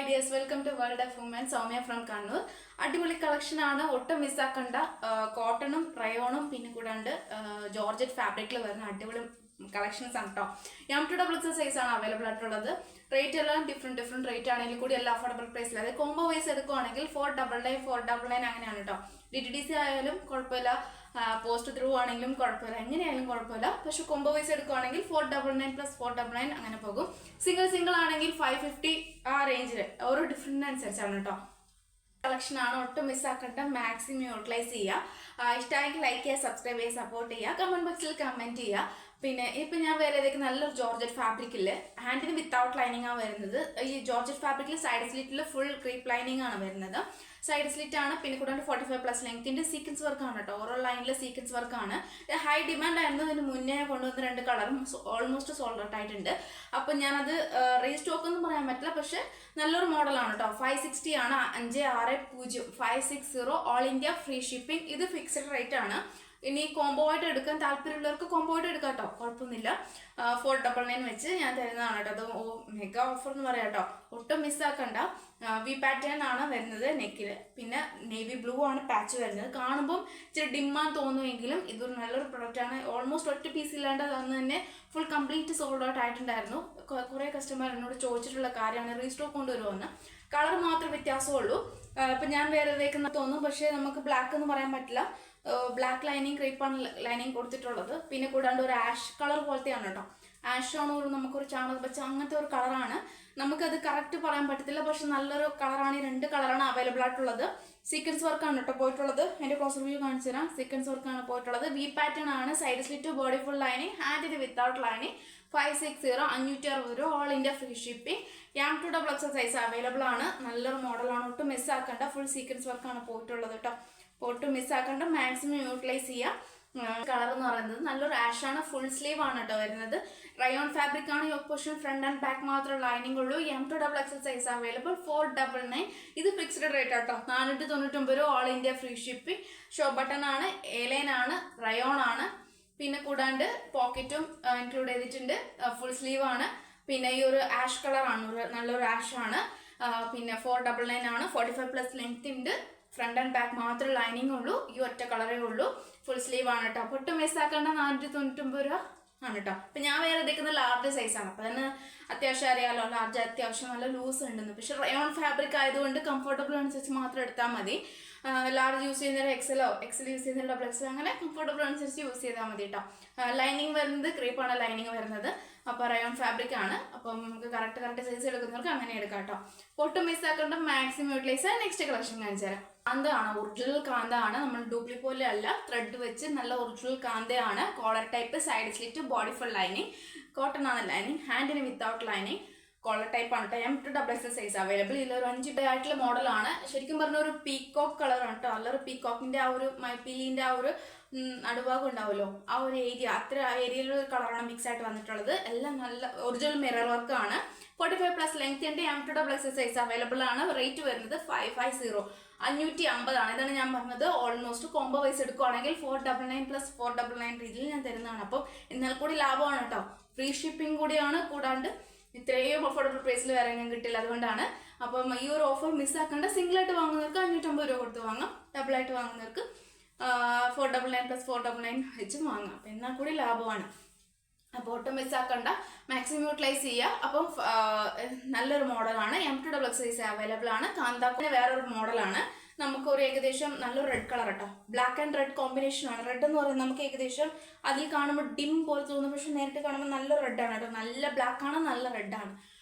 Hi dears, welcome to World of Women. Soumya from Kannur. അടിപൊളി collection ആണ്, ഒട്ടും മിസ്സാക്കണ്ട. കോട്ടണും റയോണും പിന്നെ കൂടാണ്ട് ജോർജറ്റ് ഫാബ്രിക്കിൽ വരുന്ന അടിപൊളി കളക്ഷൻസ് ആണ് കേട്ടോ. M2XX സൈസ് ആണ് അവൈലബിൾ ആയിട്ടുള്ളത്. റേറ്റ് എല്ലാം ഡിഫറെന്റ് റേറ്റ് ആണെങ്കിൽ കൂടി എല്ലാം അഫോർഡബിൾ പ്രൈസിൽ, അതായത് കോംബോ വൈസ് എടുക്കുവാണെങ്കിൽ 499 499 അങ്ങനെയാണ് കേട്ടോ. DTDC ആയാലും കുഴപ്പമില്ല, പോസ്റ്റ് ത്രൂ ആണെങ്കിലും കുഴപ്പമില്ല, എങ്ങനെയായാലും കുഴപ്പമില്ല. പക്ഷെ കോംബോ വൈസ് എടുക്കുവാണെങ്കിൽ 499 + 499 അങ്ങനെ പോകും. സിംഗിൾ ആണെങ്കിൽ 550 ആ റേഞ്ചിൽ ഓരോ ഡിഫറെന്റ് അനുസരിച്ചാണ് കേട്ടോ. കളക്ഷൻ ആണ്, ഒട്ടും മിസ്സാക്കണ്ട, മാക്സിമം യൂട്ടിലൈസ് ചെയ്യുക. ഇഷ്ടമായെങ്കിൽ ലൈക്ക് ചെയ്യുക, സബ്സ്ക്രൈബ് ചെയ്യുക, സപ്പോർട്ട് ചെയ്യുക, കമന്റ് ബോക്സിൽ കമന്റ് ചെയ്യുക. പിന്നെ ഇപ്പം ഞാൻ വേറെ ഏതൊക്കെ നല്ലൊരു ജോർജറ്റ് ഫാബ്രിക്കിൽ ഹാൻഡിന് വിത്തൗട്ട് ലൈനിങ് ആണ് വരുന്നത്. ഈ ജോർജറ്റ് ഫാബ്രിക്കിൽ സൈഡ് സ്ലിറ്റിൽ ഫുൾ ക്രീപ്പ് ലൈനിങ് ആണ് വരുന്നത്. സൈഡ് സ്ലിറ്റ് ആണ്, പിന്നെ കൂടാണ്ട് 45+ ലെങ്ത്തിന്റെ സീക്വൻസ് വർക്ക് ആണ് കേട്ടോ. ഓരോ ലൈനിൽ സീക്വൻസ് വർക്ക് ആണ്. ഹൈ ഡിമാൻഡ് ആയിരുന്നു. ഇതിന് മുന്നേ കൊണ്ടുവന്ന 2 കളറും ഓൾമോസ്റ്റ് സോൾഡ് ഔട്ട് ആയിട്ടുണ്ട്. അപ്പം ഞാനത് റീസ്റ്റോക്ക് ഒന്നും പറയാൻ പറ്റില്ല, പക്ഷെ നല്ലൊരു മോഡലാണ് കേട്ടോ. 560 ആണ്, 560 560 ഓൾ ഇന്ത്യ ഫ്രീ ഷിപ്പിംഗ്. ഇത് ഫിക്സഡ് റേറ്റ് ആണ്. ഇനി കോംബോ ആയിട്ട് എടുക്കാൻ താല്പര്യമുള്ളവർക്ക് കോംബോ ആയിട്ട് എടുക്കാം കേട്ടോ, കുഴപ്പമൊന്നുമില്ല. 499 വെച്ച് ഞാൻ തരുന്നതാണ് കേട്ടോ. അത് മെഗാ ഓഫർ എന്ന് പറയാം കേട്ടോ, ഒട്ടും മിസ്സാക്കണ്ട. വി പാറ്റേൺ ആണ് വരുന്നത് നെക്കിൽ, പിന്നെ നേവി ബ്ലൂ ആണ് പാച്ച് വരുന്നത്. കാണുമ്പോൾ ഇച്ചിരി ഡിമ്മാന്ന് തോന്നുമെങ്കിലും ഇതൊരു നല്ലൊരു പ്രൊഡക്റ്റ് ആണ്. ഓൾമോസ്റ്റ് ഒറ്റ പീസ് ഇല്ലാണ്ട് അന്ന് തന്നെ ഫുൾ കംപ്ലീറ്റ് സോൾഡ് ഔട്ട് ആയിട്ടുണ്ടായിരുന്നു. കുറേ കസ്റ്റമർ എന്നോട് ചോദിച്ചിട്ടുള്ള കാര്യമാണ് റീസ്റ്റോക്ക് കൊണ്ടുവരുമെന്ന്. കളർ മാത്രം വ്യത്യാസമുള്ളൂ. ഇപ്പം ഞാൻ വേറെ ഇതേക്കുന്ന തോന്നും, പക്ഷേ നമുക്ക് ബ്ലാക്ക് എന്ന് പറയാൻ പറ്റില്ല. ബ്ലാക്ക് ലൈനിങ് ക്രീപ്പാണ് ലൈനിങ് കൊടുത്തിട്ടുള്ളത്. പിന്നെ കൂടാണ്ട് ഒരു ആഷ് കളർ പോലത്തെയാണ് കേട്ടോ. ആഷ് ആണ് നമുക്കൊരു ചാണക പച്ച അങ്ങനത്തെ ഒരു കളറാണ്. നമുക്കത് കറക്റ്റ് പറയാൻ പറ്റത്തില്ല, പക്ഷെ നല്ലൊരു കളറാണ്. ഈ 2 കളറാണ് അവൈലബിൾ ആയിട്ടുള്ളത്. സീക്വൻസ് വർക്കാണ് കേട്ടോ പോയിട്ടുള്ളത്. എൻ്റെ ക്ലോസ് റിവ്യൂ കാണിച്ചു തരാം. സീക്വൻസ് വർക്കാണ് പോയിട്ടുള്ളത്. വി പാറ്റേൺ ആണ്, side slit, body full lining, ഹാൻഡിന് without lining. 560 560 all India free shipping. M2XX size available ആണ്. നല്ലൊരു മോഡലാണ്, ഒട്ടും മിസ്സാക്കണ്ട. ഫുൾ സീക്വൻസ് വർക്കാണ് പോയിട്ടുള്ളത് കേട്ടോ. ഒട്ടും മിസ്സാക്കണ്ട, മാക്സിമം യൂട്ടിലൈസ് ചെയ്യുക. കളർ എന്ന് പറയുന്നത് നല്ലൊരു ആഷ് ആണ്. ഫുൾ സ്ലീവ് ആണ് കേട്ടോ വരുന്നത്. റയോൺ ഫാബ്രിക് ആണ്. Yoke portion front and back മാത്രം ലൈനിങ് ഉള്ളൂ. M2XX size available. 499. ഇത് ഫിക്സ്ഡ് റേറ്റ് ആട്ടോ. 499 all India free shipping. Show button ആണ്, എലൈൻ ആണ്, റയോൺ ആണ്. പിന്നെ കൂടാണ്ട് പോക്കറ്റും ഇൻക്ലൂഡ് ചെയ്തിട്ടുണ്ട്. ഫുൾ സ്ലീവ് ആണ്. പിന്നെ ഈ ഒരു ആഷ് കളർ ആണ്, നല്ലൊരു ആഷ് ആണ്. പിന്നെ 499 ആണ്. 45+ ലെങ്ത് ഉണ്ട്. ഫ്രണ്ട് ആൻഡ് ബാക്ക് മാത്രം ലൈനിങ് ഉള്ളൂ. ഈ ഒറ്റ കളറേ ഉള്ളൂ. ഫുൾ സ്ലീവ് ആണ് കേട്ടോ. ഒട്ടും മിസ്സാക്കേണ്ട, 499 രൂപ ആണ് കേട്ടോ. അപ്പൊ ഞാൻ വേറെ എടുക്കുന്ന ലാർജ് സൈസ് ആണ്. അപ്പൊ തന്നെ അത്യാവശ്യം അറിയാലോ, ലാർജ് അത്യാവശ്യം നല്ല ലൂസ് ഉണ്ടെന്ന്. പക്ഷെ റയോൺ ഫാബ്രിക് ആയതുകൊണ്ട് കംഫർട്ടബിൾ അനുസരിച്ച് മാത്രം എടുത്താൽ മതി. ലാർജ് യൂസ് ചെയ്യുന്നവർ എക്സൽ യൂസ് ചെയ്യുന്ന XX അങ്ങനെ കംഫർട്ടബിൾ അനുസരിച്ച് യൂസ് ചെയ്താൽ മതി കേട്ടോ. ലൈനിങ് വരുന്നത് ക്രീപ്പാണ് ലൈനിങ് വരുന്നത്. അപ്പോൾ റയോൺ ഫാബ്രിക് ആണ്. അപ്പം നമുക്ക് കറക്റ്റ് സൈസ് എടുക്കുന്നവർക്ക് അങ്ങനെ എടുക്കാം കേട്ടോ. ഒട്ടും മിസ്സാക്കേണ്ട, മാക്സിമം യൂട്ടിലൈസ്. നെക്സ്റ്റ് കളക്ഷൻ കാണിച്ചു തരാം. കാന്തയാണ്, ഒറിജിനൽ കാന്തയാണ്. നമ്മൾ ഡ്യൂപ്ലി പോലെ അല്ല, ത്രെഡ് വെച്ച് നല്ല ഒറിജിനൽ കാന്തയാണ്. Collar type, side slit, body full lining. Cotton ആണ് ലൈനിങ്, ഹാൻഡിന് വിത്തൗട്ട് ലൈനിങ്. കോളർ ടൈപ്പ് ആണ് കേട്ടോ. M2XX size available. ഇതിലൊരു 5 ആയിട്ടുള്ള മോഡലാണ്. ശരിക്കും പറഞ്ഞ ഒരു പീകോക്ക് കളറാണ് കേട്ടോ. നല്ലൊരു പീകോക്കിന്റെ ആ ഒരു മൈപ്പീലിന്റെ ആ ഒരു നടുഭാഗം ഉണ്ടാവുമല്ലോ, ആ ഒരു ഏരിയ, അത്ര ഏരിയയിലൊരു കളറാണ് മിക്സ് ആയിട്ട് വന്നിട്ടുള്ളത്. എല്ലാം നല്ല ഒറിജിനൽ മിറർ വർക്ക് ആണ്. 45+ ലെങ്ത് ഉണ്ട്. M2XX സൈസ് അവൈലബിൾ ആണ്. റേറ്റ് വരുന്നത് 550 550 ആണ്. ഇതാണ് ഞാൻ പറഞ്ഞത്. ഓൾമോസ്റ്റ് കോംബോ വൈസ് എടുക്കുവാണെങ്കിൽ 499 + 499 രീതിയിൽ ഞാൻ തരുന്നതാണ്. അപ്പം എന്നാൽ കൂടി ലാഭമാണ് കേട്ടോ. ഫ്രീ ഷിപ്പിംഗ് കൂടിയാണ്. കൂടാണ്ട് ഇത്രയും അഫോർഡബിൾ പ്രൈസിൽ വേറെ എങ്ങും കിട്ടില്ല, അതുകൊണ്ടാണ്. അപ്പം ഈ ഒരു ഓഫർ മിസ്സാക്കേണ്ട. സിംഗിൾ ആയിട്ട് വാങ്ങുന്നവർക്ക് 550 രൂപ കൊടുത്ത് വാങ്ങാം. ഡബിൾ ആയിട്ട് വാങ്ങുന്നവർക്ക് 499 + 499 വെച്ച് വാങ്ങാം. അപ്പം എന്നാൽ കൂടി ലാഭമാണ്. അപ്പോൾ ഒട്ടും മിസ്സാക്കണ്ട, മാക്സിമം യൂട്ടിലൈസ് ചെയ്യുക. അപ്പം നല്ലൊരു മോഡലാണ്. M2XX സൈസ് അവൈലബിൾ ആണ്. കാന്താക്കിന് വേറൊരു മോഡലാണ്. നമുക്ക് ഒരു ഏകദേശം നല്ലൊരു റെഡ് കളർ കേട്ടോ. ബ്ലാക്ക് ആൻഡ് റെഡ് കോമ്പിനേഷൻ ആണ്. റെഡ് എന്ന് പറയുന്നത് നമുക്ക് ഏകദേശം അതിൽ കാണുമ്പോൾ ഡിം പോലെ തോന്നും, പക്ഷെ നേരിട്ട് കാണുമ്പോൾ നല്ല റെഡാണ് കേട്ടോ. നല്ല ബ്ലാക്ക് ആണ്, നല്ല റെഡാണ്.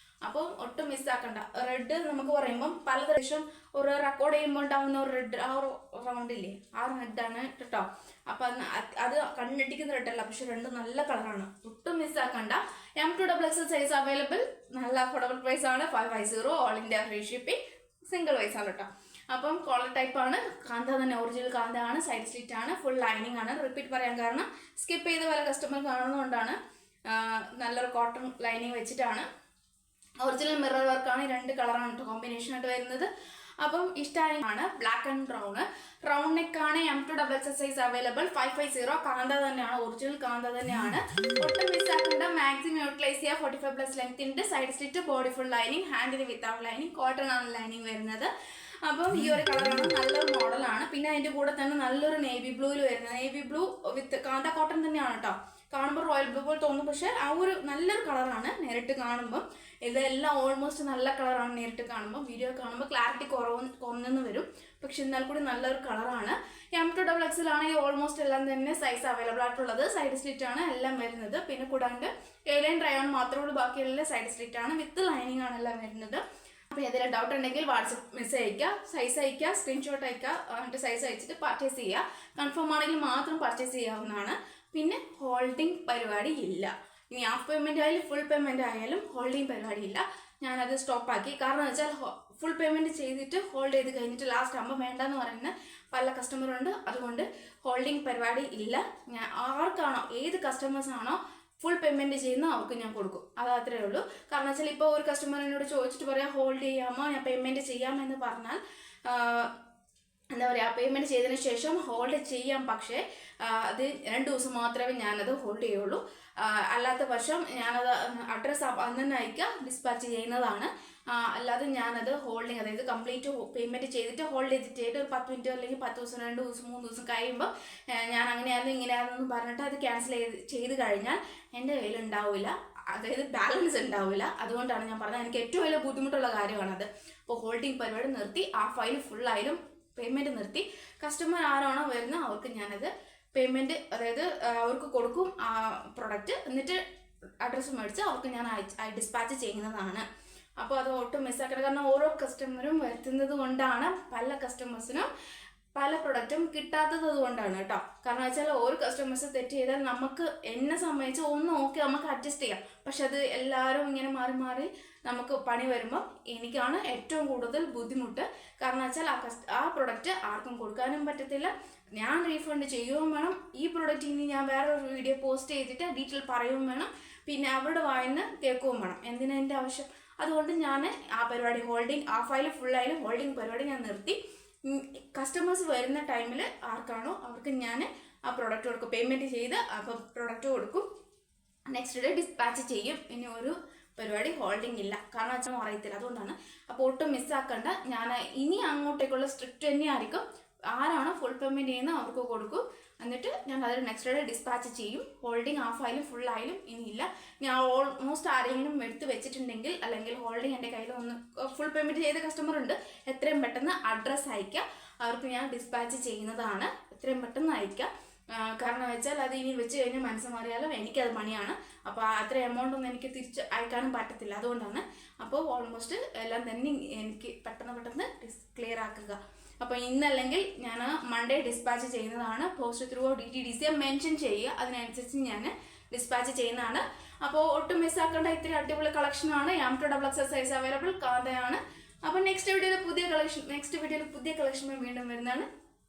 അപ്പം ഒട്ടും മിസ്സാക്കണ്ട. റെഡ് നമുക്ക് പറയുമ്പം പലതരം ഒരു റെക്കോർഡ് ചെയ്യുമ്പോൾ ഉണ്ടാവുന്ന ഒരു റെഡ്, ആ ഒരു റൗണ്ടില്ലേ, ആ റെഡാണ് കേട്ടോ. അപ്പം അത് കണ്ണിട്ടിക്കുന്ന റെഡല്ല, പക്ഷെ 2 നല്ല കളറാണ്. ഒട്ടും മിസ്സാക്കണ്ട. M2XX size available. നല്ല അഫോർഡബിൾ പ്രൈസ് ആണ്. 550 all India free shipping. Single wise ആണ് കേട്ടോ. അപ്പം കോളർ ടൈപ്പ് ആണ്. കാന്ത തന്നെ ഒറിജിനൽ കാന്ത ആണ്. സൈഡ് സ്ലിറ്റ് ആണ്. ഫുൾ ലൈനിങ് ആണ്. റിപ്പീറ്റ് പറയാൻ കാരണം സ്കിപ്പ് ചെയ്ത് പല കസ്റ്റമർ കാണുന്നതുകൊണ്ടാണ്. നല്ലൊരു കോട്ടൺ ലൈനിങ് വെച്ചിട്ടാണ്. ഒറിജിനൽ മിറർ വർക്കാണ്. 2 കളറാണ് കേട്ടോ കോമ്പിനേഷൻ ആയിട്ട് വരുന്നത്. അപ്പം ഇഷ്ടമാണ്. ബ്ലാക്ക് ആൻഡ് ബ്രൗൺ, റൗണ്ട് നെക്കാണ്. M2XX size available. 550 കാന്ത തന്നെയാണ്, ഒറിജിനൽ കാന്ത തന്നെയാണ്. ഒട്ടും മിസ്സാക്കേണ്ട. മാക്സിമം യൂട്ടിലൈസ് ചെയ്യുക. 45+ ലെങ്ത് ഉണ്ട്. Side slit, body full lining, ഹാൻഡിന് വിത്തൗട്ട് ലൈനിങ്, കോട്ടൺ ആണ് ലൈനിങ് വരുന്നത്. അപ്പം ഈ ഒരു കളറാണ്, നല്ലൊരു മോഡലാണ്. പിന്നെ അതിന്റെ കൂടെ തന്നെ നല്ലൊരു നേവി ബ്ലൂവിൽ വരുന്നത്, നേവി ബ്ലൂ വിത്ത് കാന്ത കോട്ടൺ തന്നെയാണ് കേട്ടോ. കാണുമ്പോൾ റോയൽ ബ്ലൂ പോലെ തോന്നും, പക്ഷെ ആ ഒരു നല്ലൊരു കളറാണ് നേരിട്ട് കാണുമ്പോൾ. ഇതെല്ലാം ഓൾമോസ്റ്റ് നല്ല കളറാണ് നേരിട്ട് കാണുമ്പോൾ. വീഡിയോ കാണുമ്പോൾ ക്ലാരിറ്റി കുറഞ്ഞെന്ന് വരും, പക്ഷെ എന്നാൽ കൂടി നല്ലൊരു കളറാണ്. M2XX ആണെങ്കിൽ ഓൾമോസ്റ്റ് എല്ലാം തന്നെ സൈസ് അവൈലബിൾ ആയിട്ടുള്ളത്. സൈഡ് സ്ലിറ്റ് ആണ് എല്ലാം വരുന്നത്. പിന്നെ കൂടാണ്ട് എയർലൈൻ റയോൺ മാത്രമേ ഉള്ളൂ, ബാക്കിയെല്ലാം സൈഡ് സ്ലിറ്റ് ആണ്, വിത്ത് ലൈനിങ് ആണ് എല്ലാം വരുന്നത്. അപ്പോൾ ഏതെങ്കിലും ഡൗട്ട് ഉണ്ടെങ്കിൽ വാട്സപ്പ് മെസ്സേജ് അയക്കുക, സൈസ് അയക്കുക, സ്ക്രീൻഷോട്ട് അയക്കുക, എന്നിട്ട് സൈസ് അയച്ചിട്ട് പർച്ചേസ് ചെയ്യുക. കൺഫേം ആണെങ്കിൽ മാത്രം പർച്ചേസ് ചെയ്യാവുന്നതാണ്. പിന്നെ ഹോൾഡിംഗ് പരിപാടി ഇല്ല. ഇനി ഹാഫ് പേയ്മെന്റ് ആയാലും ഫുൾ പേയ്മെന്റ് ആയാലും ഹോൾഡിംഗ് പരിപാടി ഇല്ല. ഞാനത് സ്റ്റോപ്പാക്കി. കാരണം എന്ന് വെച്ചാൽ ഫുൾ പേയ്മെന്റ് ചെയ്തിട്ട് ഹോൾഡ് ചെയ്ത് കഴിഞ്ഞിട്ട് ലാസ്റ്റ് ആകുമ്പോൾ വേണ്ടെന്ന് പറയുന്ന പല കസ്റ്റമറുണ്ട്. അതുകൊണ്ട് ഹോൾഡിംഗ് പരിപാടി ഇല്ല. ഞാൻ ആർക്കാണോ, ഏത് കസ്റ്റമേഴ്സ് ആണോ ഫുൾ പേയ്മെന്റ് ചെയ്യുന്ന അവർക്ക് ഞാൻ കൊടുക്കും. അത് അത്രേ ഉള്ളൂ. കാരണം വെച്ചാൽ ഇപ്പോൾ ഒരു കസ്റ്റമർ എന്നോട് ചോദിച്ചിട്ട് പറയാം ഹോൾഡ് ചെയ്യാമോ, ഞാൻ പേയ്മെന്റ് ചെയ്യാമെന്ന് പറഞ്ഞാൽ എന്താ പറയുക, പേയ്മെന്റ് ചെയ്തതിന് ശേഷം ഹോൾഡ് ചെയ്യാം. പക്ഷേ അത് 2 ദിവസം മാത്രമേ ഞാനത് ഹോൾഡ് ചെയ്യുള്ളൂ. അല്ലാത്ത പക്ഷം ഞാനത് അഡ്രസ്സ് അന്ന് തന്നെ അയക്കുക, ഡിസ്പാച്ച് ചെയ്യുന്നതാണ്. അല്ലാതെ ഞാനത് ഹോൾഡിങ്, അതായത് കംപ്ലീറ്റ് പേയ്മെന്റ് ചെയ്തിട്ട് ഹോൾഡ് ചെയ്തിട്ട് ഒരു 10 മിനിറ്റ് അല്ലെങ്കിൽ 10 ദിവസം 2 ദിവസം 3 ദിവസം കഴിയുമ്പോൾ ഞാൻ അങ്ങനെയായിരുന്നു ഇങ്ങനെയായിരുന്നു പറഞ്ഞിട്ട് അത് ക്യാൻസൽ ചെയ്ത് കഴിഞ്ഞാൽ എൻ്റെ കയ്യിൽ ഉണ്ടാവില്ല, അതായത് ബാലൻസ് ഉണ്ടാവില്ല. അതുകൊണ്ടാണ് ഞാൻ പറഞ്ഞത്, എനിക്ക് ഏറ്റവും വലിയ ബുദ്ധിമുട്ടുള്ള കാര്യമാണത്. അപ്പോൾ ഹോൾഡിംഗ് പരിപാടി നിർത്തി, ആ ഫയൽ ഫുള്ളായാലും പേയ്മെന്റ് നിർത്തി. കസ്റ്റമർ ആരാണോ വരുന്നത് അവർക്ക് ഞാനത് പേയ്മെന്റ്, അതായത് അവർക്ക് കൊടുക്കും ആ പ്രൊഡക്റ്റ്, എന്നിട്ട് അഡ്രസ്സ് മേടിച്ച് അവർക്ക് ഞാൻ ഡിസ്പാച്ച് ചെയ്യുന്നതാണ്. അപ്പോൾ അത് ഒട്ടും മിസ്സാക്കരുത്. കാരണം ഓരോ കസ്റ്റമറും വരുത്തുന്നത് കൊണ്ടാണ് പല കസ്റ്റമേഴ്സിനും പല പ്രൊഡക്റ്റും കിട്ടാത്തത് കൊണ്ടാണ് കേട്ടോ. കാരണം വെച്ചാൽ ഓരോ കസ്റ്റമേഴ്സ് തെറ്റ് ചെയ്താൽ നമുക്ക് എന്നെ സംബന്ധിച്ച് ഒന്ന് ഓക്കെ നമുക്ക് അഡ്ജസ്റ്റ് ചെയ്യാം. പക്ഷെ അത് എല്ലാവരും ഇങ്ങനെ മാറി മാറി നമുക്ക് പണി വരുമ്പോൾ എനിക്കാണ് ഏറ്റവും കൂടുതൽ ബുദ്ധിമുട്ട്. കാരണം വെച്ചാൽ ആ പ്രൊഡക്റ്റ് ആർക്കും കൊടുക്കാനും പറ്റത്തില്ല, ഞാൻ റീഫണ്ട് ചെയ്യുകയും വേണം. ഈ പ്രൊഡക്റ്റ് ഇനി ഞാൻ വേറൊരു വീഡിയോ പോസ്റ്റ് ചെയ്തിട്ട് ഡീറ്റെയിൽ പറയുകയും വേണം. പിന്നെ അവരുടെ വായിന്ന് കേൾക്കുകയും വേണം. എന്തിനാ എൻ്റെ ആവശ്യം? അതുകൊണ്ട് ഞാൻ ആ പരിപാടി ഹോൾഡിങ്, ആ ഫയൽ ഫുള്ളായാലും ഹോൾഡിങ് പരിപാടി ഞാൻ നിർത്തി. കസ്റ്റമേഴ്സ് വരുന്ന ടൈമിൽ ആർക്കാണോ അവർക്ക് ഞാൻ ആ പ്രൊഡക്റ്റ് കൊടുക്കും, പേയ്മെൻറ്റ് ചെയ്ത് അപ്പോൾ പ്രൊഡക്റ്റ് കൊടുക്കും, നെക്സ്റ്റ് ഡേ ഡിസ്പാച്ച് ചെയ്യും. ഇനി ഒരു പരിപാടി ഹോൾഡിംഗ് ഇല്ല. കാരണം വെച്ചാൽ അറിയത്തില്ല, അതുകൊണ്ടാണ്. അപ്പോൾ ഒട്ടും മിസ്സാക്കണ്ട. ഞാൻ ഇനി അങ്ങോട്ടേക്കുള്ള സ്ട്രിക്റ്റ് തന്നെയായിരിക്കും. ആരാണോ ഫുൾ പേയ്മെൻറ്റ് ചെയ്യുന്നത് അവർക്ക് കൊടുക്കും, എന്നിട്ട് ഞാൻ അതിൽ നെക്സ്റ്റ് ഡേ ഡിസ്പാച്ച് ചെയ്യും. ഹോൾഡിംഗ് ഹാഫായാലും ഫുള്ളായാലും ഇനിയില്ല. ഞാൻ ഓൾമോസ്റ്റ് ആരെങ്കിലും എടുത്ത് വെച്ചിട്ടുണ്ടെങ്കിൽ, അല്ലെങ്കിൽ ഹോൾഡിംഗ് എൻ്റെ കയ്യിൽ ഒന്ന് ഫുൾ പേയ്മെൻറ്റ് ചെയ്ത കസ്റ്റമർ ഉണ്ട്, എത്രയും പെട്ടെന്ന് അഡ്രസ്സ് അയക്കുക, അവർക്ക് ഞാൻ ഡിസ്പാച്ച് ചെയ്യുന്നതാണ്. എത്രയും പെട്ടെന്ന് അയക്കുക. കാരണം വെച്ചാൽ അത് ഇനി വെച്ച് കഴിഞ്ഞാൽ മനസ്സ് മാറിയാലും എനിക്കത് പണിയാണ്. അപ്പോൾ അത്ര എമൗണ്ട് ഒന്നും എനിക്ക് തിരിച്ച് അയക്കാനും പറ്റത്തില്ല, അതുകൊണ്ടാണ്. അപ്പോൾ ഓൾമോസ്റ്റ് എല്ലാം തന്നെ എനിക്ക് പെട്ടെന്ന് ക്ലിയർ ആക്കുക. അപ്പോൾ ഇന്നല്ലെങ്കിൽ ഞാൻ മൺഡേ ഡിസ്പാച്ച് ചെയ്യുന്നതാണ്. പോസ്റ്റ് ത്രൂ DTDC മെൻഷൻ ചെയ്യുക, അതിനനുസരിച്ച് ഞാൻ ഡിസ്പാച്ച് ചെയ്യുന്നതാണ്. അപ്പോൾ ഒട്ടും മിസ്സാക്കേണ്ട ഇത്തിരി അടിപൊളി കളക്ഷനാണ്. M2XX size available കാന്തയാണ്. അപ്പോൾ നെക്സ്റ്റ് വീഡിയോയിൽ പുതിയ കളക്ഷൻ വീണ്ടും വരുന്നതാണ്.